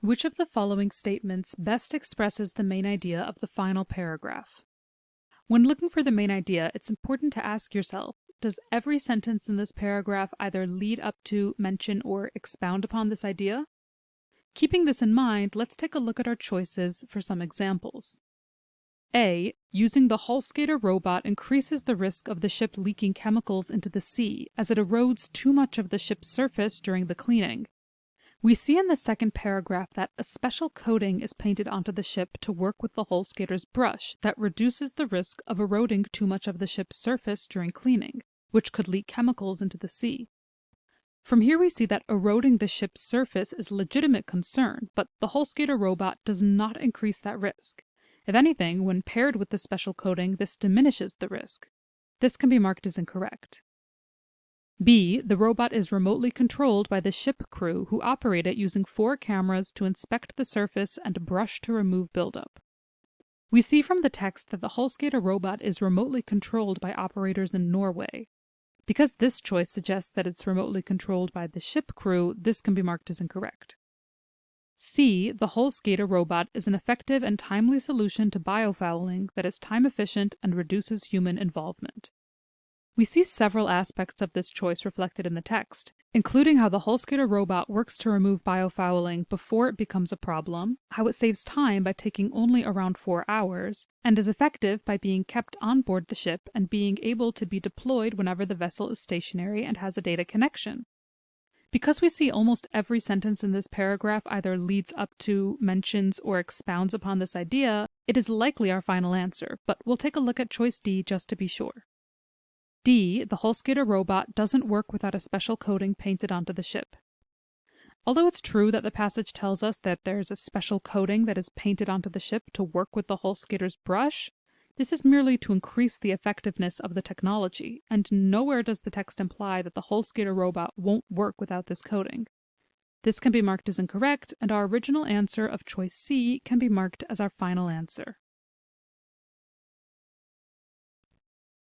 Which of the following statements best expresses the main idea of the final paragraph? When looking for the main idea, it's important to ask yourself, does every sentence in this paragraph either lead up to, mention, or expound upon this idea? Keeping this in mind, let's take a look at our choices for some examples. A. Using the hull skater robot increases the risk of the ship leaking chemicals into the sea as it erodes too much of the ship's surface during the cleaning. We see in the second paragraph that a special coating is painted onto the ship to work with the hull skater's brush that reduces the risk of eroding too much of the ship's surface during cleaning, which could leak chemicals into the sea. From here we see that eroding the ship's surface is a legitimate concern, but the hull skater robot does not increase that risk. If anything, when paired with the special coating, this diminishes the risk. This can be marked as incorrect. B. The robot is remotely controlled by the ship crew who operate it using 4 cameras to inspect the surface and brush to remove buildup. We see from the text that the hull skater robot is remotely controlled by operators in Norway. Because this choice suggests that it's remotely controlled by the ship crew, this can be marked as incorrect. C. The hull skater robot is an effective and timely solution to biofouling that is time efficient and reduces human involvement. We see several aspects of this choice reflected in the text, including how the hull skater robot works to remove biofouling before it becomes a problem, how it saves time by taking only around 4 hours, and is effective by being kept on board the ship and being able to be deployed whenever the vessel is stationary and has a data connection. Because we see almost every sentence in this paragraph either leads up to, mentions, or expounds upon this idea, it is likely our final answer, but we'll take a look at choice D just to be sure. D. The hull skater robot doesn't work without a special coating painted onto the ship. Although it's true that the passage tells us that there's a special coating that is painted onto the ship to work with the hull skater's brush, this is merely to increase the effectiveness of the technology, and nowhere does the text imply that the hull skater robot won't work without this coating. This can be marked as incorrect, and our original answer of choice C can be marked as our final answer.